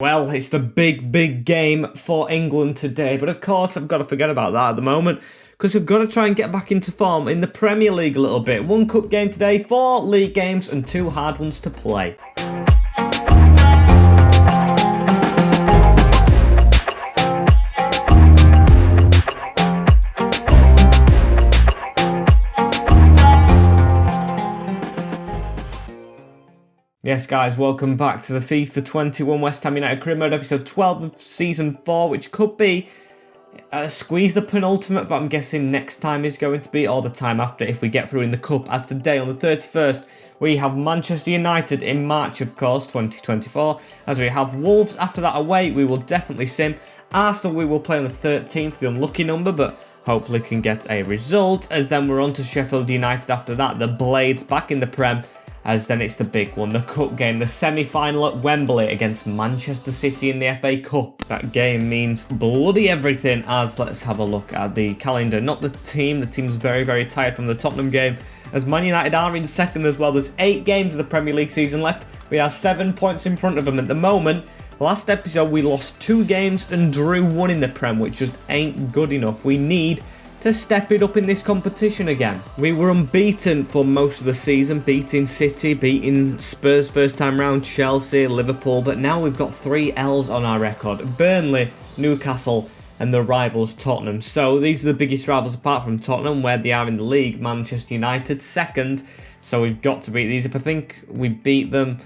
Well, it's the big game for England today, but of course I've got to forget about that at the moment because we've got to try and get back into form in the Premier League a little bit. 1 cup game today, 4 league games and 2 hard ones to play. Yes guys, welcome back to the FIFA 21 West Ham United career mode, episode 12 of season 4, which could be squeeze the penultimate, but I'm guessing next time is going to be, or the time after if we get through in the cup, as today on the 31st we have Manchester United in March, of course, 2024, as we have Wolves after that away. We will definitely sim. Arsenal we will play on the 13th, the unlucky number, but hopefully can get a result, as then we're on to Sheffield United after that, the Blades back in the Prem, as then it's the big one, the cup game, the semi-final at Wembley against Manchester City in the FA Cup. That game means bloody everything, as let's have a look at the calendar. Not the team, the team's very tired from the Tottenham game, as Man United are in second as well. There's 8 games of the Premier League season left. We are 7 points in front of them at the moment. Last episode we lost 2 games and drew 1 in the Prem, which just ain't good enough. We need to step it up in this competition again. We were unbeaten for most of the season, beating City, beating Spurs first time round, Chelsea, Liverpool, but now we've got 3 L's on our record. Burnley, Newcastle and the rivals Tottenham. So these are the biggest rivals apart from Tottenham, where they are in the league. Manchester United second, so we've got to beat these. If I think we beat them,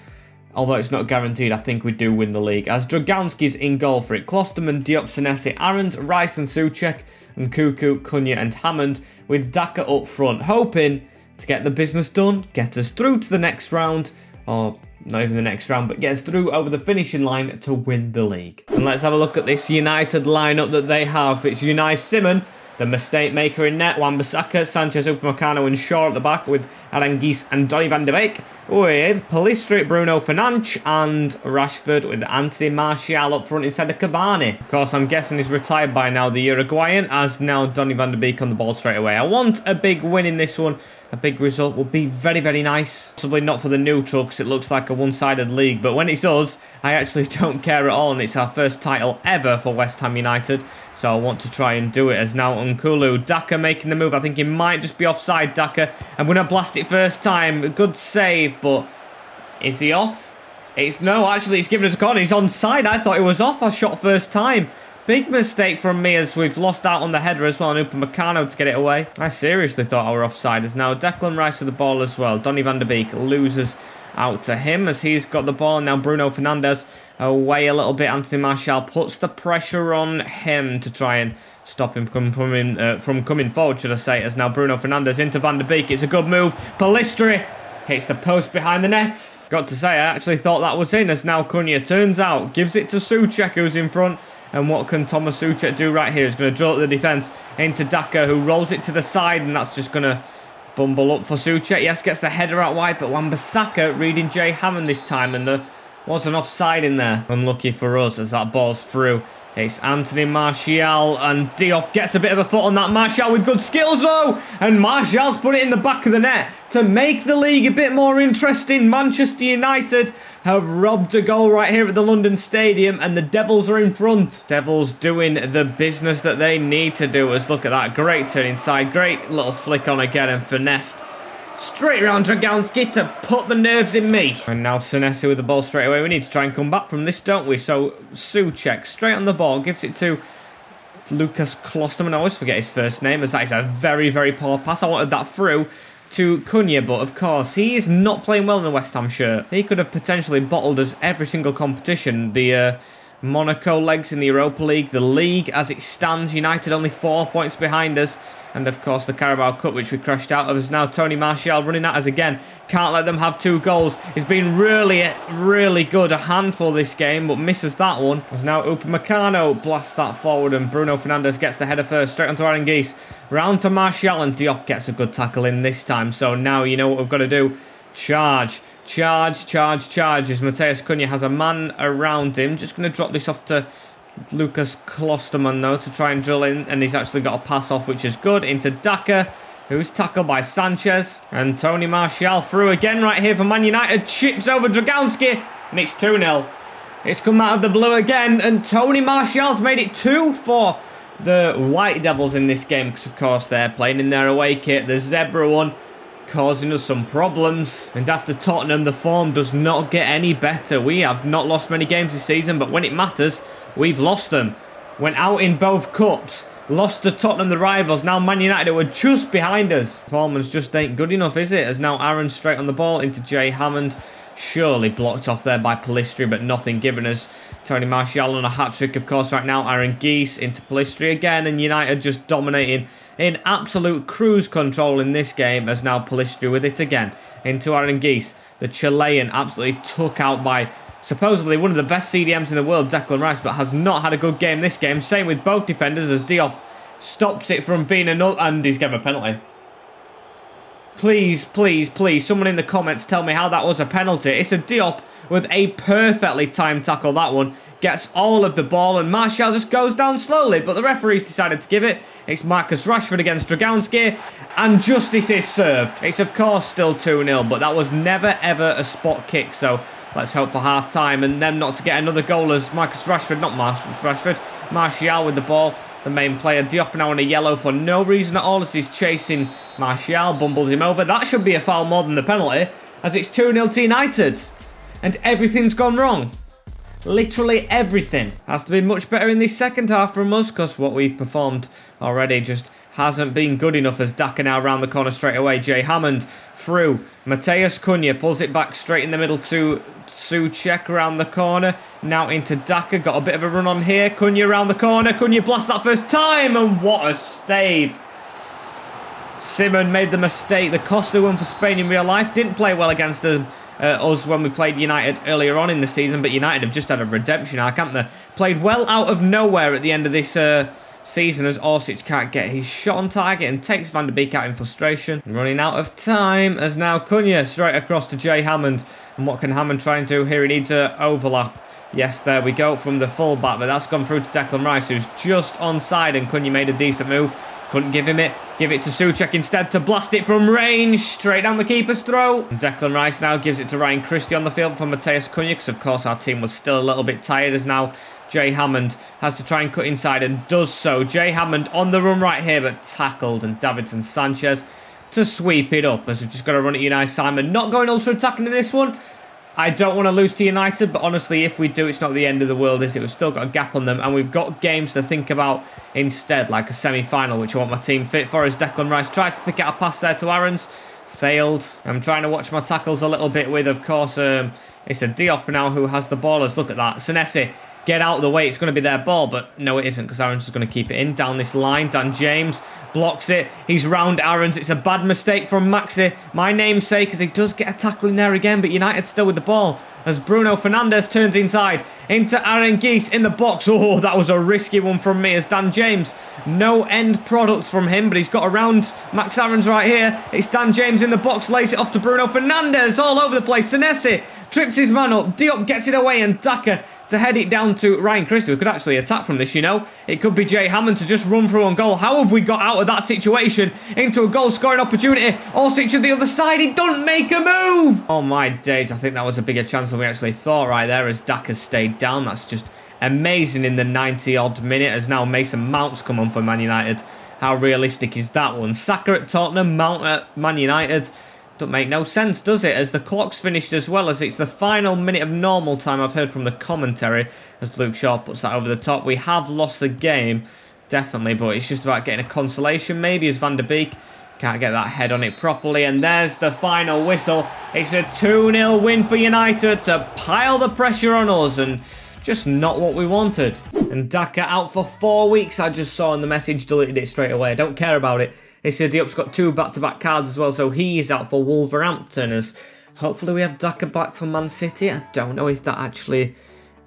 although it's not guaranteed, I think we do win the league. As Dragowski's in goal for it. Klosterman, Diop, Senesi, Aarons, Rice and Souček, and Cuckoo, Cunha and Hammond, with Daka up front, hoping to get the business done, get us through to the next round, or not even the next round, but get us through over the finishing line to win the league. And let's have a look at this United lineup that they have. It's Unai Simon, the mistake maker in net, Wan-Bissaka, Sanchez, Upamecano and Shaw at the back, with Aranguiz and Donny van de Beek, with Pellistri, Bruno Fernandes and Rashford, with Anthony Martial up front instead of Cavani. Of course, I'm guessing he's retired by now, the Uruguayan, as now Donny van de Beek on the ball straight away. I want a big win in this one. A big result would be very nice. Possibly not for the neutral because it looks like a one-sided league, but when it's us, I actually don't care at all, and it's our first title ever for West Ham United, so I want to try and do it. As now Nkulu, Daka making the move. I think he might just be offside, Daka. I'm going to blast it first time. Good save, but is he off? No, actually, he's given us a corner. He's onside. I thought he was off. I shot first time. Big mistake from me, as we've lost out on the header as well, and Upamecano to get it away. I seriously thought I were offside. As now Declan Rice with the ball as well. Donny van de Beek loses out to him as he's got the ball. Now Bruno Fernandes away a little bit. Anthony Martial puts the pressure on him to try and stop him from coming forward, should I say. As now Bruno Fernandes into van de Beek. It's a good move. Pellistri hits the post behind the net. Got to say, I actually thought that was in, as now Cunha turns out, gives it to Souček, who's in front. And what can Thomas Souček do right here? He's going to draw up the defence into Daka, who rolls it to the side, and that's just going to bumble up for Souček. Yes, gets the header out wide, but Wan-Bissaka reading Jay Hammond this time, and there was an offside in there. Unlucky for us as that ball's through. It's Anthony Martial, and Diop gets a bit of a foot on that. Martial with good skills though, and Martial's put it in the back of the net to make the league a bit more interesting. Manchester United have robbed a goal right here at the London Stadium, and the Devils are in front. Devils doing the business that they need to do. As look at that, great turn inside, great little flick on again and finessed straight around Dragowski to put the nerves in me. And now Senesi with the ball straight away. We need to try and come back from this, don't we? So Souček straight on the ball, gives it to Lucas Klosterman. I always forget his first name, as that is a very poor pass. I wanted that through to Cunha, but of course he is not playing well in the West Ham shirt. He could have potentially bottled us every single competition. The Monaco legs in the Europa League, the league as it stands, United only 4 points behind us, and of course the Carabao Cup, which we crashed out of, is now Tony Martial running at us again. Can't let them have 2 goals. He's been really good, a handful this game, but misses that one. As now Upamecano blasts that forward, and Bruno Fernandes gets the header first, straight onto Aranguiz, round to Martial, and Diop gets a good tackle in this time. So now you know what we've got to do. Charge, as Mateus Cunha has a man around him. Just going to drop this off to Lucas Klosterman though to try and drill in, and he's actually got a pass off, which is good, into Daka, who's tackled by Sanchez, and Tony Martial through again right here for Man United, chips over Dragowski, and it's 2-0. It's come out of the blue again, and Tony Martial's made it 2 for the White Devils in this game, because of course they're playing in their away kit. The Zebra one causing us some problems, and after Tottenham, the form does not get any better. We have not lost many games this season, but when it matters, we've lost them. Went out in both cups, lost to Tottenham, the rivals. Now Man United, who are just behind us. Performance just ain't good enough, is it? As now Aaron straight on the ball into Jay Hammond. Surely blocked off there by Pellistri, but nothing given us. Tony Martial on a hat-trick, of course, right now. Aaron Geese into Pellistri again, and United just dominating in absolute cruise control in this game, as now Pellistri with it again. Into Aaron Geese. The Chilean absolutely took out by supposedly one of the best CDMs in the world, Declan Rice, but has not had a good game this game. Same with both defenders, as Diop stops it from being another, and he's given a penalty. Please, please, please, someone in the comments tell me how that was a penalty. It's a Diop with a perfectly timed tackle. That one gets all of the ball, and Martial just goes down slowly, but the referee's decided to give it. It's Marcus Rashford against Dragowski, and justice is served. It's of course still 2-0, but that was never ever a spot kick, so let's hope for half-time and them not to get another goal, as Marcus Rashford, not Marcus Rashford, Martial with the ball. The main player, Diop, now on a yellow for no reason at all, as he's chasing Martial, bumbles him over. That should be a foul more than the penalty, as it's 2-0 to United. And everything's gone wrong. Literally everything. Has to be much better in this second half from us, because what we've performed already just hasn't been good enough, as Daka now around the corner straight away. Jay Hammond through. Mateus Cunha pulls it back straight in the middle to Souček around the corner. Now into Daka. Got a bit of a run on here. Cunha around the corner. Cunha blasts that first time, and what a stave. Simon made the mistake. The costly one for Spain in real life. Didn't play well against us when we played United earlier on in the season, but United have just had a redemption arc, haven't they? Played well out of nowhere at the end of this season, as Orsic can't get his shot on target and takes Van der Beek out in frustration. Running out of time, as now Cunha straight across to Jay Hammond. And what can Hammond try and do here? He needs an overlap. Yes, there we go from the full-back, but that's gone through to Declan Rice, who's just onside, and Cunha made a decent move. Couldn't give him it. Give it to Souček instead to blast it from range. Straight down the keeper's throat. And Declan Rice now gives it to Ryan Christie on the field for Mateus Cunha, because of course our team was still a little bit tired, as now Jay Hammond has to try and cut inside and does so. Jay Hammond on the run right here, but tackled, and Davinson Sanchez to sweep it up, as we've just got to run at Unai Simon. Not going ultra-attacking in this one. I don't want to lose to United, but honestly, if we do, it's not the end of the world, is it? We've still got a gap on them, and we've got games to think about instead, like a semi-final, which I want my team fit for, as Declan Rice tries to pick out a pass there to Aarons. Failed. I'm trying to watch my tackles a little bit with, of course, it's a Diop now who has the ball. Look at that. Senesi, get out of the way. It's going to be their ball, but no, it isn't, because Aarons is going to keep it in down this line. Dan James blocks it. He's round Aarons. It's a bad mistake from Maxi, my namesake, because he does get a tackle in there again, but United still with the ball, as Bruno Fernandes turns inside into Aaron Geese in the box. Oh, that was a risky one from me, as Dan James, no end products from him, but he's got around Max Aarons right here. It's Dan James in the box, lays it off to Bruno Fernandes, all over the place. Senesi trips his man up. Diop gets it away, and Daka to head it down to Ryan Christie, who could actually attack from this, you know. It could be Jay Hammond to just run through on goal. How have we got out of that situation into a goal-scoring opportunity? Orsic on the other side, he doesn't make a move! Oh my days, I think that was a bigger chance than we actually thought right there, as Daka stayed down. That's just amazing in the 90-odd minute, as now Mason Mount's come on for Man United. How realistic is that one? Saka at Tottenham, Mount at Man United. Doesn't make no sense, does it? As the clock's finished as well, as it's the final minute of normal time. I've heard from the commentary as Luke Shaw puts that over the top. We have lost the game, definitely, but it's just about getting a consolation maybe, as Van der Beek can't get that head on it properly. And there's the final whistle. It's a 2-0 win for United to pile the pressure on us, and just not what we wanted. And Daka out for 4 weeks, I just saw in the message, deleted it straight away. I don't care about it. This Diop's got 2 back-to-back cards as well, so he's out for Wolverhampton, as hopefully we have Daka back for Man City. I don't know if that actually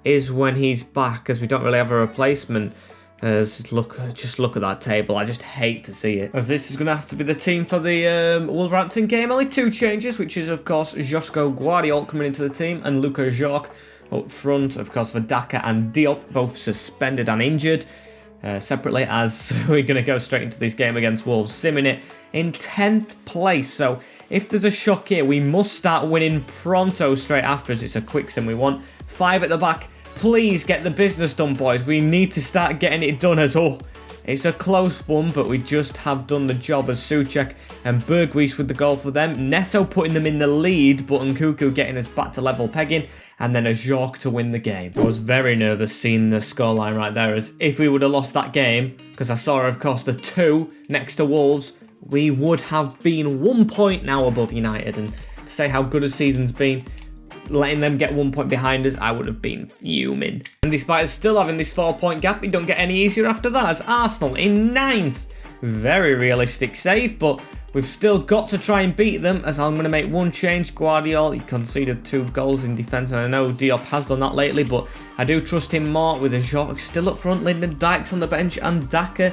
is when he's back, because we don't really have a replacement. Just look at that table. I just hate to see it, as this is going to have to be the team for the Wolverhampton game. Only 2 changes, which is, of course, Josko Guardiola coming into the team, and Luka Jork up front, of course, for Daka and Diop, both suspended and injured. Separately, as we're going to go straight into this game against Wolves, simming it in 10th place. So if there's a shock here, we must start winning pronto straight after, as it's a quick sim we want. 5 at the back, please get the business done, boys. We need to start getting it done as it's a close one, but we just have done the job as Souček and Berghuis with the goal for them. Neto putting them in the lead, but Nkuku getting us back to level pegging, and then a Jork to win the game. I was very nervous seeing the scoreline right there, as if we would have lost that game, because I saw, of course, the 2 next to Wolves, we would have been 1 point now above United. And to say how good a season's been, letting them get 1 point behind us, I would have been fuming. And despite us still having this 4-point gap, it don't get any easier after that, as Arsenal in 9th. Very realistic save, but we've still got to try and beat them, as I'm going to make one change. Guardiola, he conceded 2 goals in defence, and I know Diop has done that lately, but I do trust him more with a Jork still up front, Lyndon Dykes on the bench, and Daka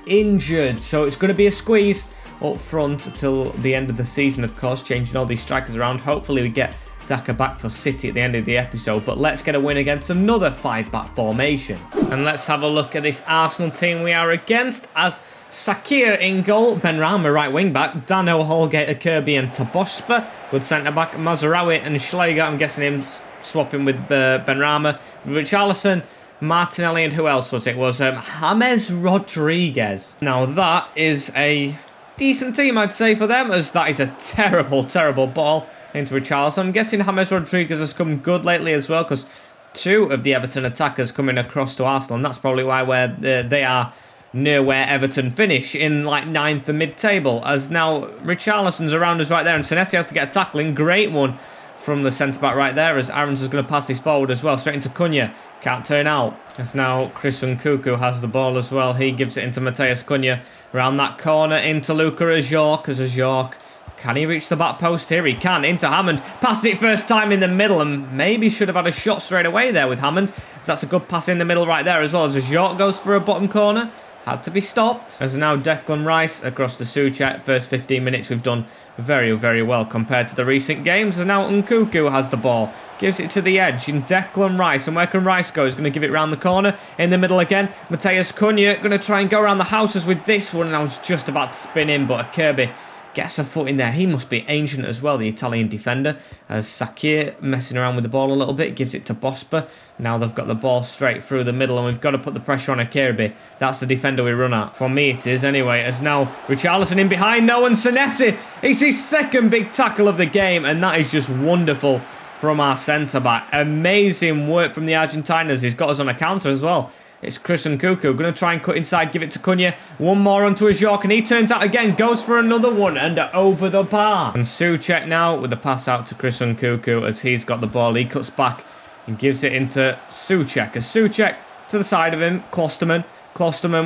injured. So it's going to be a squeeze up front till the end of the season, of course, changing all these strikers around. Hopefully we get Daka back for City at the end of the episode, but let's get a win against another 5-back formation. And let's have a look at this Arsenal team we are against, as Sakir in goal, Benrahma right wing back, Dano, Holgate, Kirby and Tabospa, good centre back, Mazraoui and Schlegel. I'm guessing him swapping with Benrahma, Richarlison, Martinelli, and who else was it? It was James Rodriguez. Now that is a decent team, I'd say, for them, as that is a terrible, terrible ball into Richarlison. I'm guessing James Rodriguez has come good lately as well, because 2 of the Everton attackers coming across to Arsenal, and that's probably why they are near where Everton finish, in like 9th and mid-table, as now Richarlison's around us right there, and Senesi has to get a tackling. Great one from the centre-back right there, as Aarons is going to pass this forward as well, straight into Cunha. Can't turn out. As now Chris Nkuku has the ball as well. He gives it into Matheus Cunha. Around that corner into Luka Ajork, as Ajork, can he reach the back post here? He can. Into Hammond. Passes it first time in the middle, and maybe should have had a shot straight away there with Hammond. So that's a good pass in the middle right there as well, as Ajork goes for a bottom corner. Had to be stopped. As now Declan Rice across the Souček. First 15 minutes we've done very, very well compared to the recent games. As now Nkuku has the ball. Gives it to the edge in Declan Rice. And where can Rice go? He's going to give it round the corner. In the middle again. Matheus Cunha going to try and go around the houses with this one. And I was just about to spin in, but Kirby gets a foot in there. He must be ancient as well, the Italian defender. As Sakir messing around with the ball a little bit, gives it to Bospa. Now they've got the ball straight through the middle, and we've got to put the pressure on Kirby. That's the defender we run at. For me it is anyway, as now Richarlison in behind though, and Senesi, it's his 2nd big tackle of the game, and that is just wonderful from our centre-back. Amazing work from the Argentinians. He's got us on a counter as well. It's Chris Nkuku going to try and cut inside, give it to Cunha. One more onto Ajork, and he turns out again, goes for another one, and over the bar. And Souček now with the pass out to Chris Nkuku, as he's got the ball. He cuts back and gives it into Souček. As Souček to the side of him, Klosterman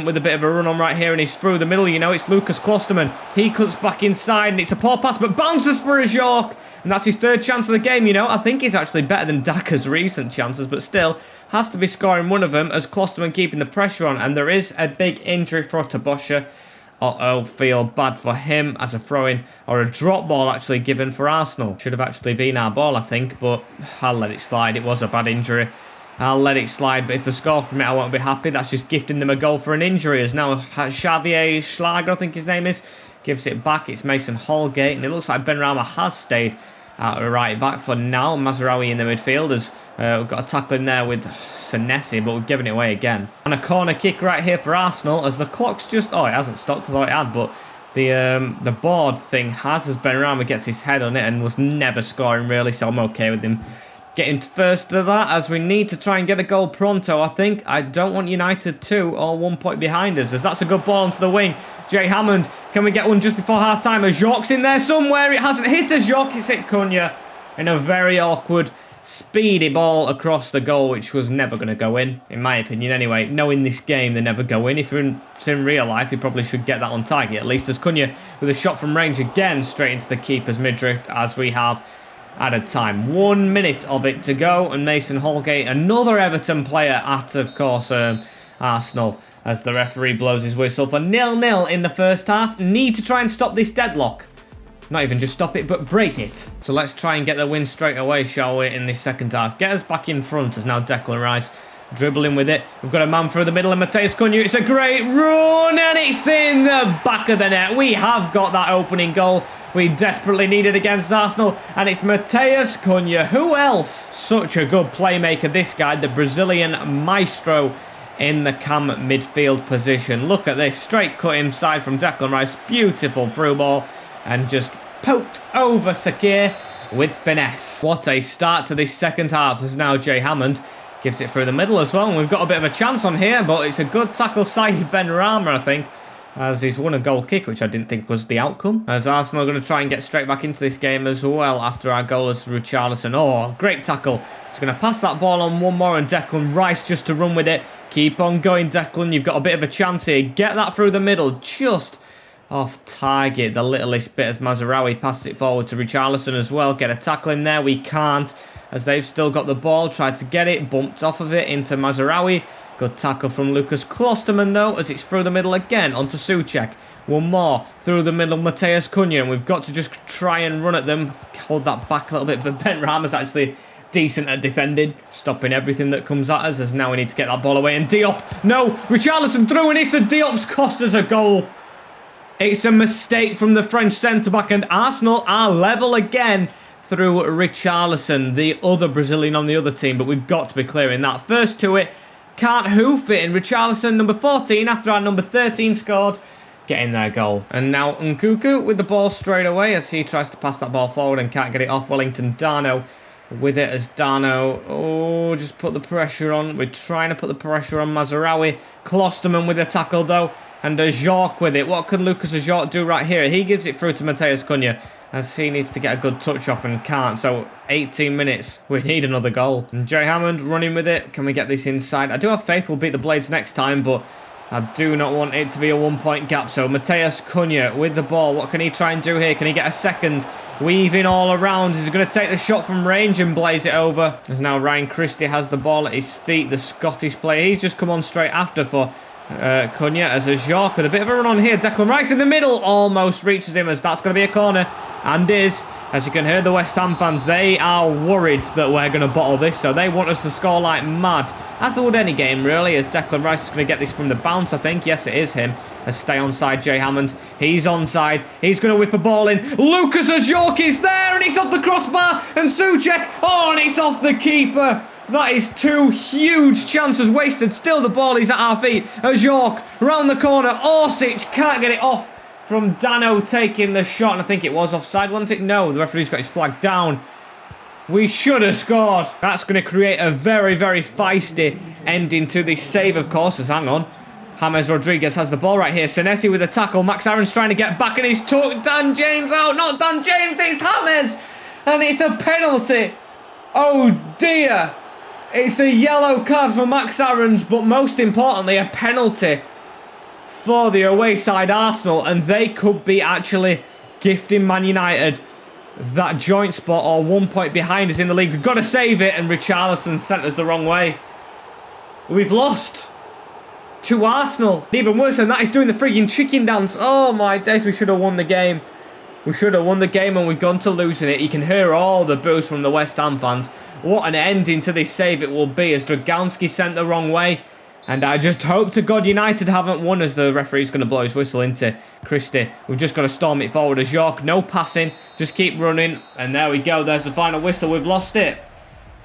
with a bit of a run on right here, and he's through the middle, you know, it's Lucas Klosterman. He cuts back inside, and it's a poor pass, but bounces for Ajork, and that's his 3rd chance of the game, you know. I think he's actually better than Daka's recent chances, but still, has to be scoring one of them, as Klosterman keeping the pressure on, and there is a big injury for Tabosha. Uh-oh, feel bad for him, as a throw-in, or a drop ball actually given for Arsenal. Should have actually been our ball, I think, but I'll let it slide. It was a bad injury. I'll let it slide, but if they score from it, I won't be happy. That's just gifting them a goal for an injury. As now Xavier Schlager, I think his name is, gives it back. It's Mason Holgate, and it looks like Benrahma has stayed at right back for now. Mazraoui in the midfield, as we've got a tackle in there with Senesi, but we've given it away again. And a corner kick right here for Arsenal, as the clock's just... Oh, it hasn't stopped. I thought it had, but the board thing has, as Benrahma gets his head on it and was never scoring really, so I'm okay with him getting first to that, as we need to try and get a goal pronto, I think. I don't want United 2 or 1 point behind us, as that's a good ball onto the wing. Jay Hammond, can we get one just before half-time? Ajork's in there somewhere. It hasn't hit Ajork, it's hit Cunha in a very awkward, speedy ball across the goal, which was never going to go in my opinion anyway. Knowing this game, they never go in. If you're in real life, you probably should get that on target at least. As Cunha with a shot from range again, straight into the keeper's midriff, as we have added time. 1 minute of it to go, and Mason Holgate, another Everton player at, of course, Arsenal, as the referee blows his whistle for 0-0 in the first half. Need to try and stop this deadlock. Not even just stop it, but break it. So let's try and get the win straight away, shall we, in this second half. Get us back in front, as now Declan Rice dribbling with it. We've got a man through the middle of Matheus Cunha. It's a great run, and it's in the back of the net. We have got that opening goal we desperately needed against Arsenal, and it's Matheus Cunha. Who else? Such a good playmaker, this guy, the Brazilian maestro in the cam midfield position. Look at this, straight cut inside from Declan Rice. Beautiful through ball, and just poked over Sakir with finesse. What a start to this second half, as now Jay Hammond gives it through the middle as well, and we've got a bit of a chance on here, but it's a good tackle, Saïd Benrahma, I think, as he's won a goal kick, which I didn't think was the outcome, as Arsenal are going to try and get straight back into this game as well after our goal as Richarlison. Oh, great tackle. He's going to pass that ball on one more, and Declan Rice just to run with it. Keep on going, Declan, you've got a bit of a chance here. Get that through the middle, just off target, the littlest bit, as Mazraoui passes it forward to Richarlison as well. Get a tackle in there, we can't, as they've still got the ball. Tried to get it, bumped off of it into Mazraoui. Good tackle from Lucas Klosterman though, as it's through the middle again onto Souček. One more through the middle, Matheus Cunha, and we've got to just try and run at them. Hold that back a little bit, but Benrahma's actually decent at defending, stopping everything that comes at us, as now we need to get that ball away. And Diop, no, Richarlison through, and it's a Diop's cost us a goal. It's a mistake from the French centre-back, and Arsenal are level again through Richarlison, the other Brazilian on the other team, but we've got to be clearing that. First to it, can't hoof it, and Richarlison, number 14, after our number 13 scored, getting their goal. And now Nkunku with the ball straight away, as he tries to pass that ball forward and can't get it off. Wellington Darno with it, as Darno, oh, just put the pressure on. We're trying to put the pressure on Mazraoui. Klosterman with a tackle though, and Ajorc with it. What can Lucas Ajorc do right here? He gives it through to Matheus Cunha, as he needs to get a good touch off and can't. So 18 minutes, we need another goal. And Jay Hammond running with it. Can we get this inside? I do have faith we'll beat the Blades next time, but I do not want it to be a 1-point gap. So Matheus Cunha with the ball. What can he try and do here? Can he get a second? Weaving all around. He's going to take the shot from range and blaze it over. As now Ryan Christie has the ball at his feet, the Scottish player. He's just come on straight after for Cunha, as Ajorc with a bit of a run on here. Declan Rice in the middle, almost reaches him, as that's going to be a corner, and is. As you can hear, the West Ham fans, they are worried that we're going to bottle this, so they want us to score like mad, as would any game really, as Declan Rice is going to get this from the bounce, I think. Yes, it is him. Let's stay onside, Jay Hammond. He's onside. He's going to whip a ball in. Lucas Ajorc is there, and it's off the crossbar, and Souček, oh, and it's off the keeper. That is two huge chances wasted. Still, the ball is at our feet. Ajorc round the corner. Orsic can't get it off from Dano taking the shot. And I think it was offside, wasn't it? No, the referee's got his flag down. We should have scored. That's going to create a very, very feisty ending to this save, of course. As hang on. James Rodriguez has the ball right here. Senesi with a tackle. Max Aaron's trying to get back, and he's took Dan James out. Not Dan James, it's James. And it's a penalty. Oh dear. It's a yellow card for Max Aarons, but most importantly, a penalty for the away side Arsenal, and they could be actually gifting Man United that joint spot, or 1 point behind us in the league. We've got to save it, and Richarlison sent us the wrong way. We've lost to Arsenal. Even worse than that, he's doing the freaking chicken dance. Oh my days, we should have won the game. We should have won the game, and we've gone to losing it. You can hear all the boos from the West Ham fans. What an ending to this save it will be, as Dragowski sent the wrong way. And I just hope to God United haven't won, as the referee's going to blow his whistle into Christie. We've just got to storm it forward. As York, no passing, just keep running. And there we go, there's the final whistle. We've lost it.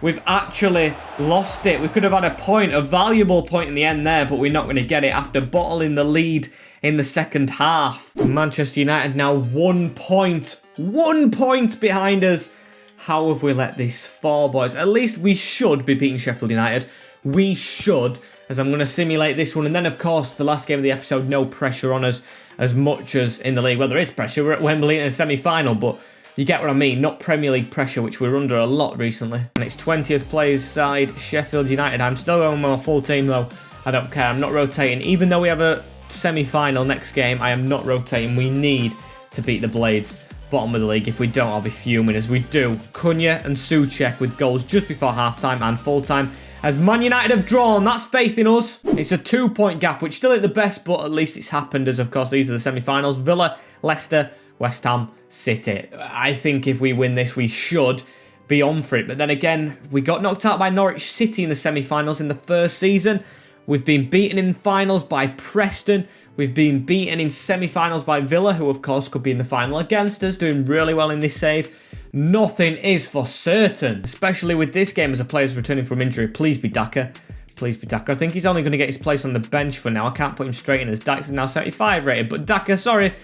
We've actually lost it. We could have had a point, a valuable point in the end there, but we're not going to get it after bottling the lead in the second half. Manchester United now 1 point. 1 point behind us. How have we let this fall, boys? At least we should be beating Sheffield United. We should, as I'm going to simulate this one. And then, of course, the last game of the episode, no pressure on us as much as in the league. Well, there is pressure. We're at Wembley in a semi-final, but you get what I mean. Not Premier League pressure, which we're under a lot recently. And it's 20th players side, Sheffield United. I'm still going with my full team, though. I don't care. I'm not rotating. Even though we have a semi-final next game, I am not rotating. We need to beat the Blades. Bottom of the league. If we don't, I'll be fuming, as we do. Cunha and Souček with goals just before half-time and full-time, as Man United have drawn. That's faith in us. It's a 2 point gap, which still ain't the best, but at least it's happened, as of course these are the semi-finals. Villa, Leicester, West Ham, City. I think if we win this, we should be on for it. But then again, we got knocked out by Norwich City in the semi-finals in the first season. We've been beaten in finals by Preston. We've been beaten in semi-finals by Villa, who of course could be in the final against us, doing really well in this save. Nothing is for certain, especially with this game as a player's returning from injury. Please be Daka. Please be Daka. I think he's only going to get his place on the bench for now. I can't put him straight in as Dykes is now 75 rated. But Daka, sorry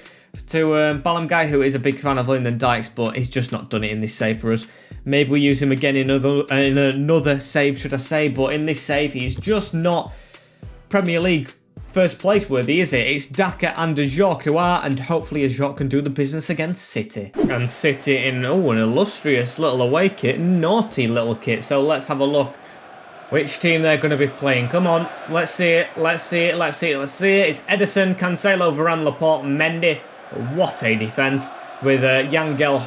to Balam Guy, who is a big fan of Lyndon Dykes, but he's just not done it in this save for us. Maybe we use him again in another save, should I say. But in this save, he's just not Premier League first place worthy, is it? It's Daka and Ajorc who are, and hopefully Ajorc can do the business against City. And City in, an illustrious little away kit, naughty little kit. So let's have a look which team they're going to be playing. Come on, let's see it, let's see it, let's see it, let's see it. It's Ederson, Cancelo, Varane, Laporte, Mendy. What a defence with Yangel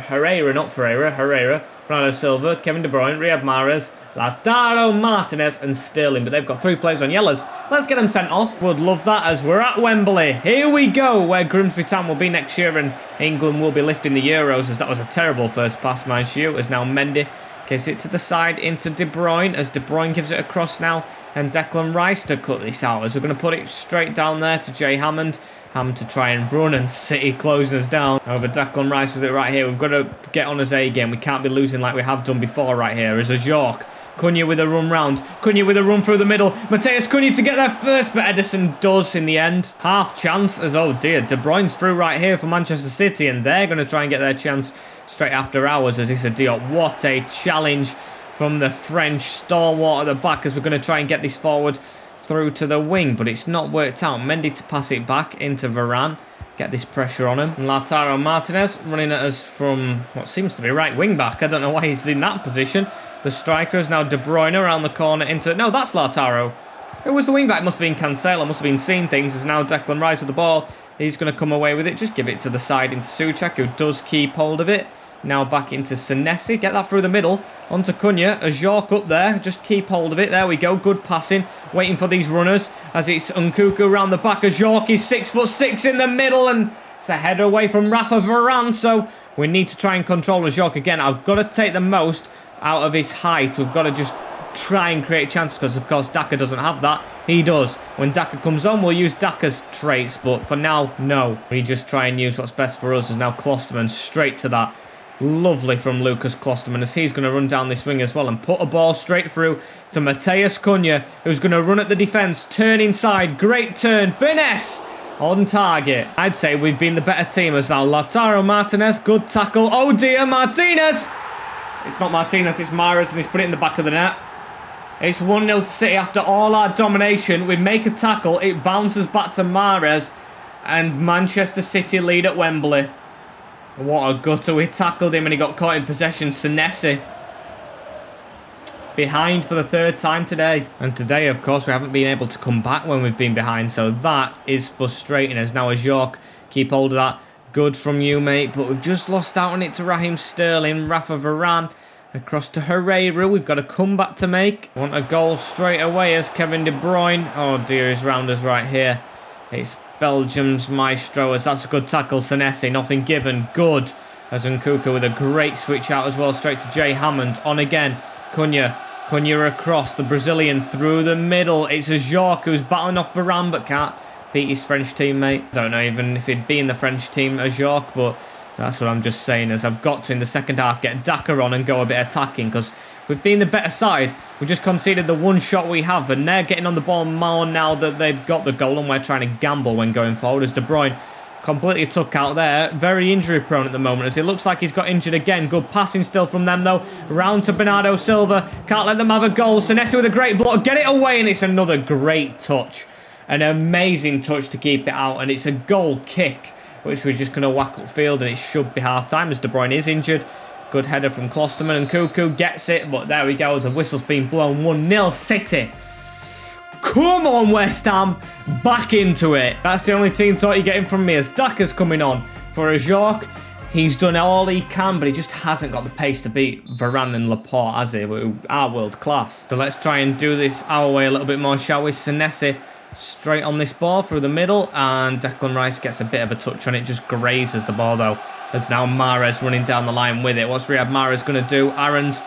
Herrera, Bernardo Silva, Kevin De Bruyne, Riyad Mahrez, Lautaro Martinez and Sterling. But they've got 3 players on yellows. Let's get them sent off. Would love that as we're at Wembley. Here we go, where Grimsby Town will be next year and England will be lifting the Euros, as that was a terrible first pass, mind you, as now Mendy gives it to the side into De Bruyne, as De Bruyne gives it across now, and Declan Rice to cut this out, as we're going to put it straight down there to Jay Hammond. Hammond to try and run, and City closing us down. Over Declan Rice with it right here. We've got to get on his A game. We can't be losing like we have done before right here. As Ajorc. Cunha with a run round. Cunha with a run through the middle. Mateus Cunha to get there first, but Ederson does in the end. Half chance as, oh dear, De Bruyne's through right here for Manchester City, and they're going to try and get their chance straight after ours as Issa Diop. What a challenge from the French stalwart at the back, as we're going to try and get this forward through to the wing, but it's not worked out. Mendy to pass it back into Varane. Get this pressure on him. And Lautaro Martinez running at us from what seems to be right wing back. I don't know why he's in that position. The striker is now De Bruyne around the corner into... No, that's Lautaro. Who was the wing back? Must have been Cancelo. Must have been seeing things. As now Declan Rice with the ball. He's going to come away with it. Just give it to the side into Souček, who does keep hold of it. Now back into Senesi. Get that through the middle. Onto Cunha. Ajorc up there. Just keep hold of it. There we go. Good passing. Waiting for these runners. As it's Nkunku around the back. Ajorc is 6'6" in the middle. And it's a header away from Rafa Varane. So we need to try and control Ajorc again. I've got to take the most out of his height. We've got to just try and create chances, because of course Daka doesn't have that. He does. When Daka comes on, we'll use Daka's traits. But for now, no. We just try and use what's best for us. As now Klosterman straight to that. Lovely from Lucas Klosterman, as he's going to run down this wing as well and put a ball straight through to Mateus Cunha, who's going to run at the defence, turn inside, great turn, finesse on target. I'd say we've been the better team, as now Lautaro Martinez, good tackle. Oh dear, Martinez! It's not Martinez, it's Mahrez, and he's put it in the back of the net. It's 1-0 to City after all our domination. We make a tackle, it bounces back to Mahrez, and Manchester City lead at Wembley. What a gutter. We tackled him and he got caught in possession. Senesi behind for the 3rd time today. And today, of course, we haven't been able to come back when we've been behind. So that is frustrating. As now Ajorc, keep hold of that. Good from you, mate. But we've just lost out on it to Raheem Sterling. Rafa Varane across to Herrera. We've got a comeback to make. Want a goal straight away as Kevin De Bruyne. Oh dear, he's round us right here. It's Belgium's maestro, as that's a good tackle. Senesi, nothing given. Good. As Nkunku with a great switch out as well, straight to Jay Hammond. On again. Cunha across. The Brazilian through the middle. It's Ajorc who's battling off Varane but can't beat his French teammate. Don't know even if he'd be in the French team, Ajorc, but that's what I'm just saying, as I've got to, in the second half, get Daka on and go a bit attacking, because we've been the better side. We just conceded the one shot we have, but they're getting on the ball more now that they've got the goal, and we're trying to gamble when going forward, as De Bruyne completely took out there. Very injury prone at the moment, as it looks like he's got injured again. Good passing still from them though. Round to Bernardo Silva. Can't let them have a goal. Senesi with a great block. Get it away, and it's another great touch. An amazing touch to keep it out, and it's a goal kick, which we're just going to whack upfield, and it should be half-time as De Bruyne is injured. Good header from Klosterman, and Nkunku gets it, but there we go. The whistle's been blown. 1-0 City. Come on, West Ham. Back into it. That's the only team thought you're getting from me, as Daka's coming on for Ajorc. He's done all he can, but he just hasn't got the pace to beat Varane and Laporte, has he? Who are world class. So let's try and do this our way a little bit more, shall we? Senesi straight on this ball through the middle, and Declan Rice gets a bit of a touch on it, just grazes the ball though. As now Mahrez running down the line with it. What's Riyad Mahrez going to do? Aaron's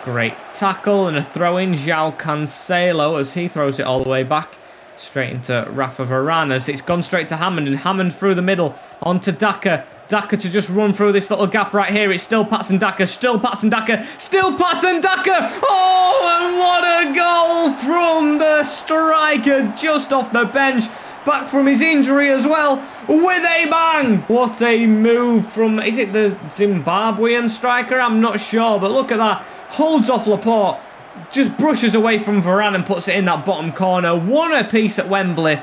great tackle and a throw-in. João Cancelo as he throws it all the way back. Straight into Rafa Varane as it's gone straight to Hammond, and Hammond through the middle onto Daka. Daka to just run through this little gap right here. It's still Patson Daka, still Patson Daka, still Patson Daka. Oh, and what a goal from the striker just off the bench. Back from his injury as well with a bang. What a move from, is it the Zimbabwean striker? I'm not sure, but look at that. Holds off Laporte. Just brushes away from Varane and puts it in that bottom corner. One apiece at Wembley.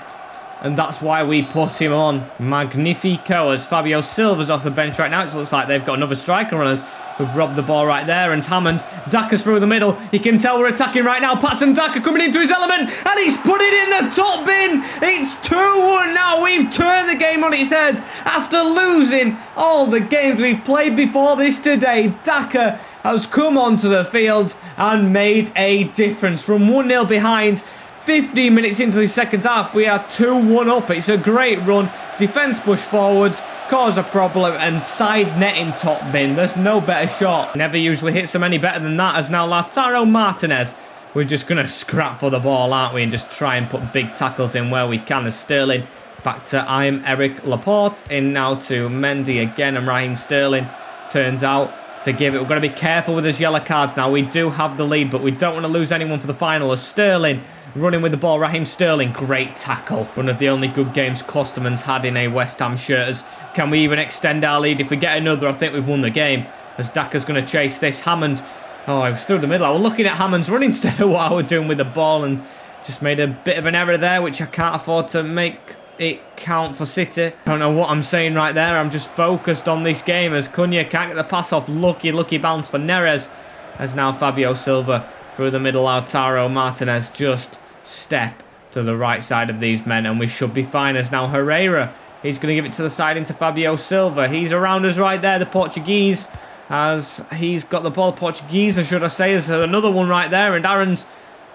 And that's why we put him on. Magnifico as Fabio Silva's off the bench right now. It looks like they've got another striker on us who've robbed the ball right there. And Hammond, Daka's through the middle. You can tell we're attacking right now. Patson Daka coming into his element. And he's put it in the top bin. It's 2-1 now. We've turned the game on its head. After losing all the games we've played before this today, Daka has come onto the field and made a difference. From 1-0 behind, 15 minutes into the second half, we are 2-1 up. It's a great run. Defence push forwards, cause a problem, and side netting top bin. There's no better shot. Never usually hits them any better than that, as now Lautaro Martinez. We're just going to scrap for the ball, aren't we? And just try and put big tackles in where we can. As Sterling back to Eric Laporte. In now to Mendy again, and Raheem Sterling turns out to give it. We've got to be careful with his yellow cards now. We do have the lead, but we don't want to lose anyone for the final. As Sterling running with the ball, Raheem Sterling, great tackle. One of the only good games Klosterman's had in a West Ham shirt. Can we even extend our lead? If we get another, I think we've won the game. As Daka's going to chase this. Hammond, oh, I was through the middle. I was looking at Hammond's run instead of what I was doing with the ball, and just made a bit of an error there, which I can't afford to make it count for City. I don't know what I'm saying right there. I'm just focused on this game as Cunha can't get the pass off. Lucky bounce for Neres. As now Fabio Silva through the middle. Lautaro Martinez just step to the right side of these men and we should be fine. As now Herrera, he's going to give it to the side into Fabio Silva. He's around us right there, the Portuguese, as he's got the ball. Portuguese, should I say, as another one right there. And Aaron's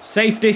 safety.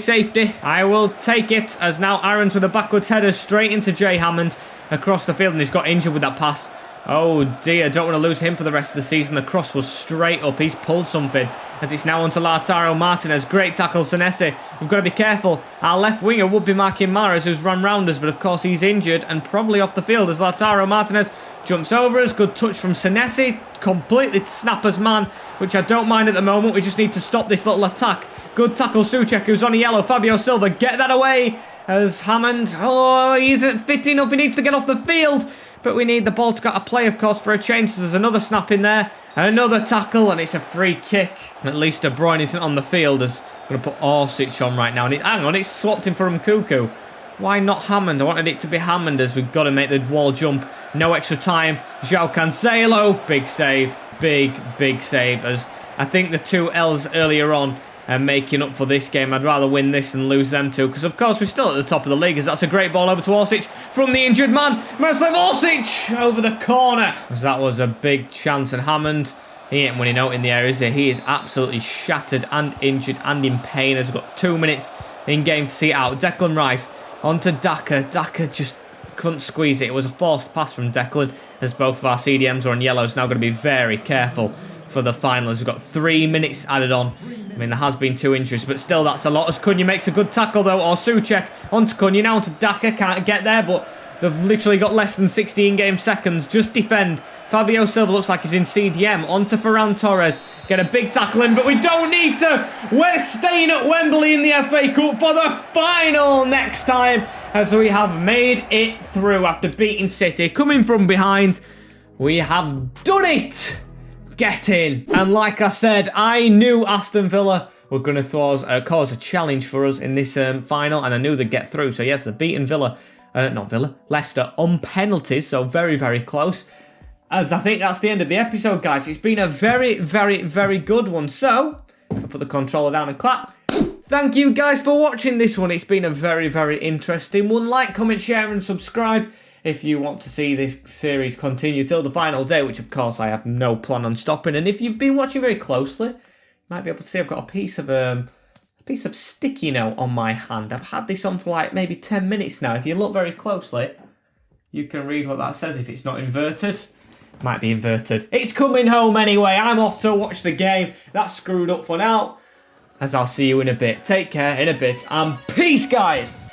I will take it, as now Aaron's with a backwards header straight into Jay Hammond across the field, and he's got injured with that pass. Oh dear, don't want to lose him for the rest of the season. The cross was straight up. He's pulled something. As it's now onto Lautaro Martinez. Great tackle, Senesi. We've got to be careful. Our left winger would be marking Mahrez, who's run round us, but of course he's injured and probably off the field as Lautaro Martinez jumps over us. Good touch from Senesi. Completely snapper's man, which I don't mind at the moment. We just need to stop this little attack. Good tackle, Souček, who's on a yellow. Fabio Silva, get that away. As Hammond, oh, he isn't fit enough. He needs to get off the field. But we need the ball to get a play, of course, for a change. So there's another snap in there. Another tackle, and it's a free kick. At least De Bruyne isn't on the field. As I'm going to put Orsic on right now. And hang on, it's swapped him for Mkuku. Why not Hammond? I wanted it to be Hammond, as we've got to make the wall jump. No extra time. João Cancelo. Big save. Big save. As I think the 2 L's earlier on and making up for this game. I'd rather win this than lose them two, because of course we're still at the top of the league. As that's a great ball over to Orsic from the injured man, Miroslav Orsic over the corner, as that was a big chance. And Hammond, he ain't winning out in the air, is he? He is absolutely shattered and injured and in pain, as we've got 2 minutes in game to see it out. Declan Rice onto Daka. Daka just couldn't squeeze it. It was a forced pass from Declan, as both of our CDMs are on yellows. Now got to be very careful for the final, as we've got 3 minutes added on. I mean, there has been 2 injuries, but still, that's a lot. As Cunha makes a good tackle, though, or Souček onto Cunha, now onto Daka, can't get there, but they've literally got less than 60 in-game seconds. Just defend. Fabio Silva looks like he's in CDM. Onto Ferran Torres. Get a big tackle in, but we don't need to. We're staying at Wembley in the FA Cup for the final next time, as we have made it through after beating City. Coming from behind, we have done it. Get in. And like I said, I knew Aston Villa were going to cause a challenge for us in this final, and I knew they'd get through. So yes, they're beating Leicester on penalties, so very close. As I think that's the end of the episode, guys. It's been a very good one. So I'll put the controller down and clap. Thank you guys for watching this one. It's been a very interesting one. Like, comment, share and subscribe if you want to see this series continue till the final day, which of course I have no plan on stopping. And if you've been watching very closely, you might be able to see I've got a piece of sticky note on my hand. I've had this on for like maybe 10 minutes now. If you look very closely, you can read what that says if it's not inverted. Might be inverted. It's coming home anyway. I'm off to watch the game. That's screwed up for now. As I'll see you in a bit. Take care in a bit. And peace, guys.